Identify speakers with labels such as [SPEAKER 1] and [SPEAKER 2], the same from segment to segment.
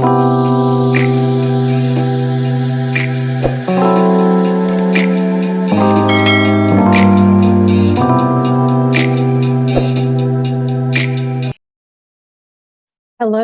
[SPEAKER 1] Hello,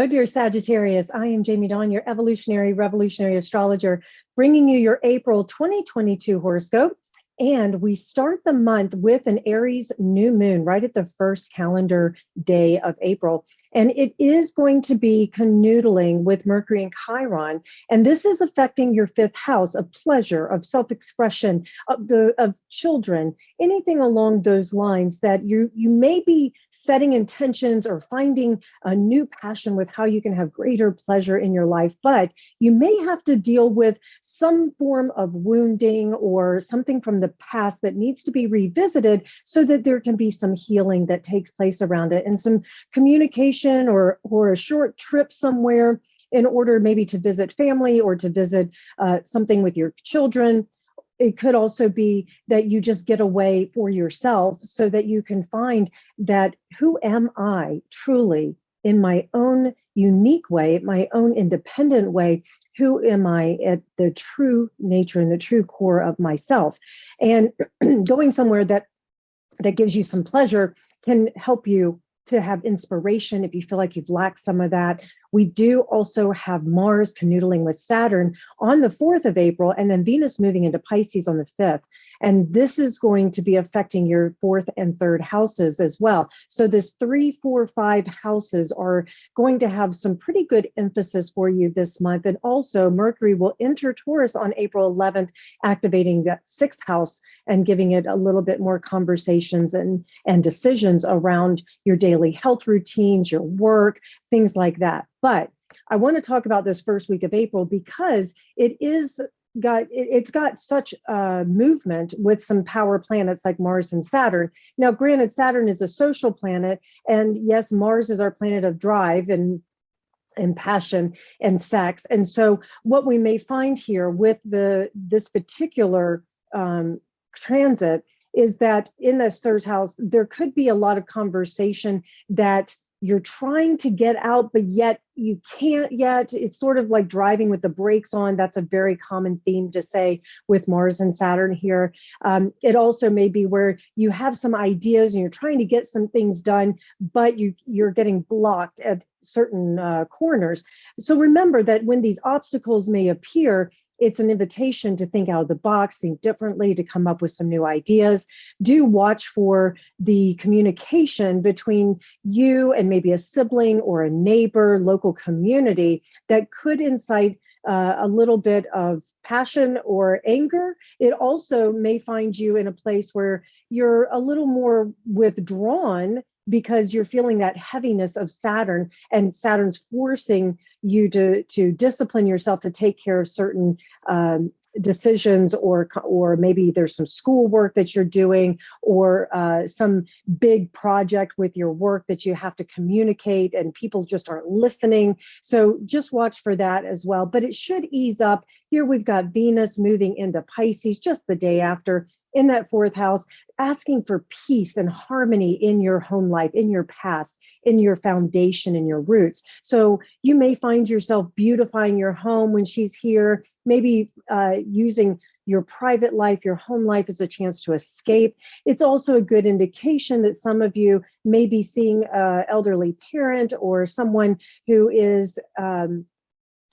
[SPEAKER 1] dear Sagittarius. I am Jamie Dawn, your evolutionary revolutionary astrologer, bringing you your April 2022 horoscope. And we start the month with an Aries new moon right at the first calendar day of April. And it is going to be canoodling with Mercury and Chiron. And this is affecting your fifth house of pleasure, of self-expression, of children, anything along those lines that you may be setting intentions or finding a new passion with how you can have greater pleasure in your life. But you may have to deal with some form of wounding or something from the past that needs to be revisited so that there can be some healing that takes place around it and some communication or a short trip somewhere in order maybe to visit family or to visit something with your children. It could also be that you just get away for yourself so that you can find that who am I truly in my own unique way, my own independent way, who am I at the true nature and the true core of myself? And going somewhere that gives you some pleasure can help you to have inspiration if you feel like you've lacked some of that. We do also have Mars canoodling with Saturn on the 4th of April, and then Venus moving into Pisces on the 5th. And this is going to be affecting your 4th and 3rd houses as well. So this 3, 4, 5 houses are going to have some pretty good emphasis for you this month. And also Mercury will enter Taurus on April 11th, activating that 6th house and giving it a little bit more conversations and decisions around your daily health routines, your work, things like that. But I want to talk about this first week of April because it's got such movement with some power planets like Mars and Saturn. Now, granted, Saturn is a social planet, and yes, Mars is our planet of drive and passion and sex. And so what we may find here with this particular transit is that in this 3rd house, there could be a lot of conversation that you're trying to get out, but yet you can't yet. It's sort of like driving with the brakes on. That's a very common theme to say with Mars and Saturn here. It also may be where you have some ideas and you're trying to get some things done, but you're getting blocked at certain corners. So remember that when these obstacles may appear, it's an invitation to think out of the box, think differently, to come up with some new ideas. Do watch for the communication between you and maybe a sibling or a neighbor, local community that could incite a little bit of passion or anger. It also may find you in a place where you're a little more withdrawn because you're feeling that heaviness of Saturn, and Saturn's forcing you to discipline yourself to take care of certain decisions, or maybe there's some schoolwork that you're doing, or some big project with your work that you have to communicate and people just aren't listening. So just watch for that as well. But it should ease up. Here we've got Venus moving into Pisces just the day after in that 4th house, asking for peace and harmony in your home life, in your past, in your foundation, in your roots. So you may find yourself beautifying your home when she's here, maybe using your private life, your home life as a chance to escape. It's also a good indication that some of you may be seeing an elderly parent or someone who is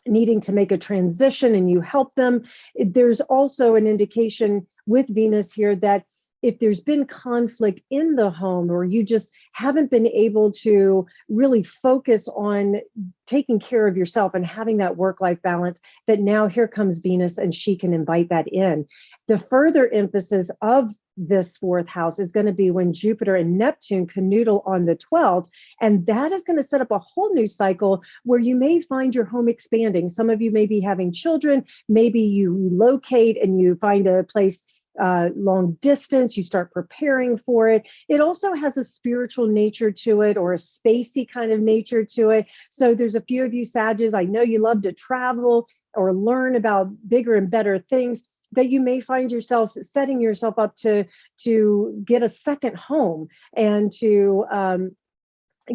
[SPEAKER 1] needing to make a transition and you help them. There's also an indication with Venus here that if there's been conflict in the home, or you just haven't been able to really focus on taking care of yourself and having that work-life balance, that now here comes Venus and she can invite that in. The further emphasis of this 4th house is going to be when Jupiter and Neptune canoodle on the 12th. And that is going to set up a whole new cycle where you may find your home expanding. Some of you may be having children, maybe you relocate and you find a place long distance, you start preparing for it. It also has a spiritual nature to it, or a spacey kind of nature to it. So there's a few of you Sages, I know you love to travel or learn about bigger and better things, that you may find yourself setting yourself up to get a second home and to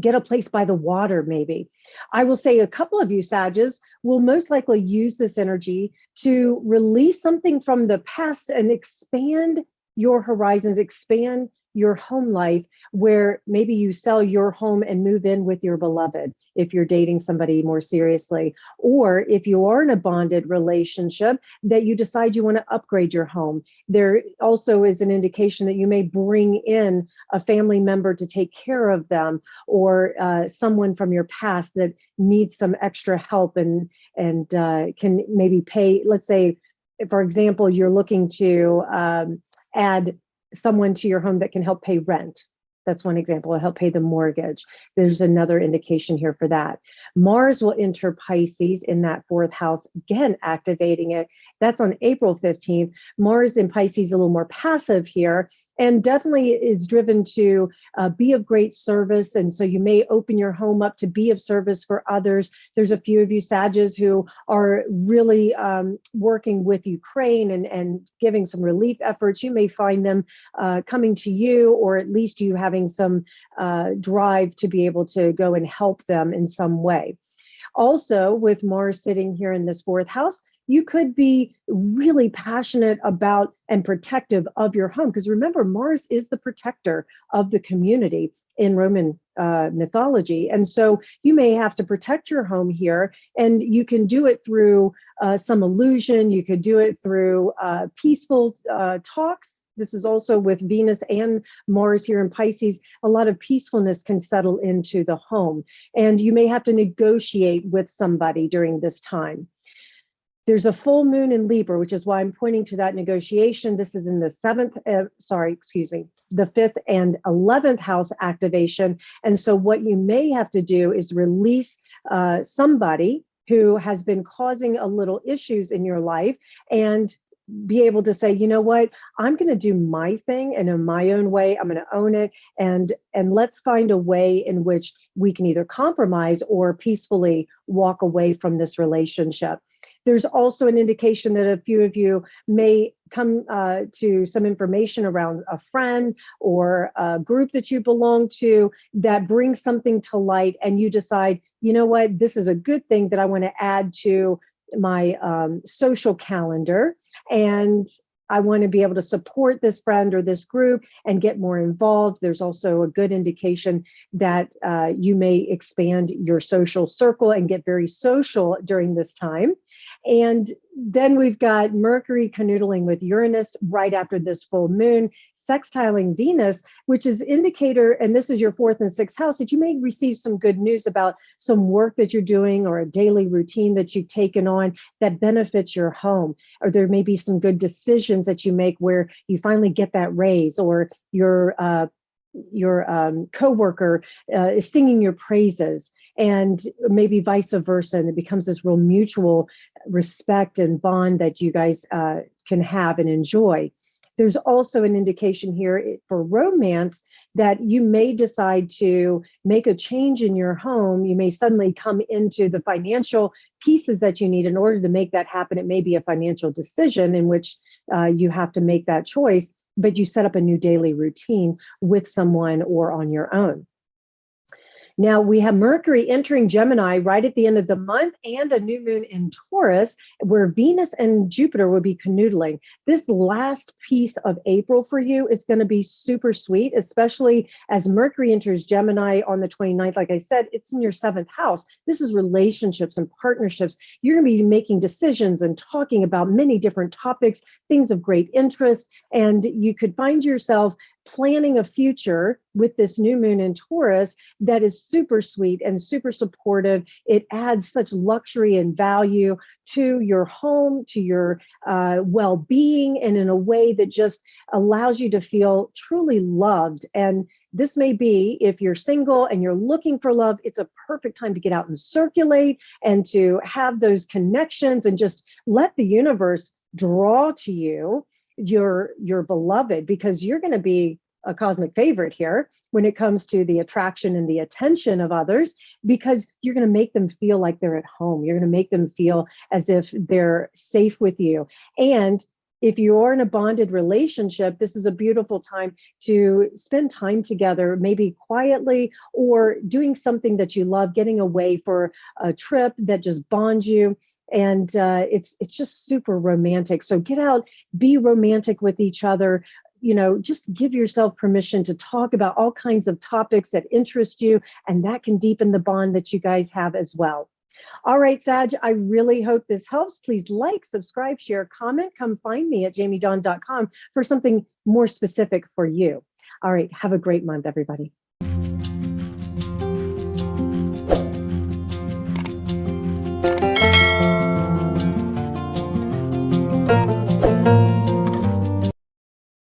[SPEAKER 1] get a place by the water, maybe. I will say a couple of you Sages will most likely use this energy to release something from the past and expand your horizons, expand your home life, where maybe you sell your home and move in with your beloved if you're dating somebody more seriously, or if you are in a bonded relationship that you decide you want to upgrade your home. There also is an indication that you may bring in a family member to take care of them, or someone from your past that needs some extra help and can maybe pay. Let's say, for example, you're looking to add someone to your home that can help pay rent. That's one example, help pay the mortgage. There's another indication here for that. Mars will enter Pisces in that fourth house, again, activating it. That's on April 15th. Mars in Pisces is a little more passive here, and definitely is driven to be of great service. And so you may open your home up to be of service for others. There's a few of you Sages who are really working with Ukraine and giving some relief efforts. You may find them coming to you, or at least you having some drive to be able to go and help them in some way. Also, with Mars sitting here in this fourth house, you could be really passionate about and protective of your home. Because remember, Mars is the protector of the community in Roman mythology. And so you may have to protect your home here, and you can do it through some illusion. You could do it through peaceful talks. This is also with Venus and Mars here in Pisces. A lot of peacefulness can settle into the home, and you may have to negotiate with somebody during this time. There's a full moon in Libra, which is why I'm pointing to that negotiation. This is in the the 5th and 11th house activation. And so what you may have to do is release somebody who has been causing a little issues in your life, and be able to say, you know what, I'm going to do my thing, and in my own way, I'm going to own it. And let's find a way in which we can either compromise or peacefully walk away from this relationship. There's also an indication that a few of you may come to some information around a friend or a group that you belong to that brings something to light, and you decide, you know what, this is a good thing that I want to add to my social calendar, and I want to be able to support this friend or this group and get more involved. There's also a good indication that you may expand your social circle and get very social during this time. And then we've got Mercury canoodling with Uranus right after this full moon, sextiling Venus, which is indicator, and this is your 4th and 6th house, that you may receive some good news about some work that you're doing or a daily routine that you've taken on that benefits your home. Or there may be some good decisions that you make where you finally get that raise, or your coworker is singing your praises, and maybe vice versa, and it becomes this real mutual respect and bond that you guys can have and enjoy. There's also an indication here for romance that you may decide to make a change in your home. You may suddenly come into the financial pieces that you need in order to make that happen. It may be a financial decision in which you have to make that choice, but you set up a new daily routine with someone or on your own. Now we have Mercury entering Gemini right at the end of the month, and a new moon in Taurus where Venus and Jupiter will be canoodling. This last piece of April for you is going to be super sweet, especially as Mercury enters Gemini on the 29th. Like I said, it's in your 7th house. This is relationships and partnerships. You're going to be making decisions and talking about many different topics, things of great interest, and you could find yourself planning a future with this new moon in Taurus that is super sweet and super supportive. It adds such luxury and value to your home, to your well-being, and in a way that just allows you to feel truly loved. And this may be, if you're single and you're looking for love, it's a perfect time to get out and circulate and to have those connections and just let the universe draw to you your beloved, because you're going to be a cosmic favorite here when it comes to the attraction and the attention of others, because you're going to make them feel like they're at home. You're going to make them feel as if they're safe with you. And If you're in a bonded relationship, this is a beautiful time to spend time together, maybe quietly or doing something that you love, getting away for a trip that just bonds you. And it's just super romantic. So get out, be romantic with each other. Just give yourself permission to talk about all kinds of topics that interest you, and that can deepen the bond that you guys have as well. All right, Sag, I really hope this helps. Please like, subscribe, share, comment. Come find me at jamiedawn.com for something more specific for you. All right, have a great month, everybody.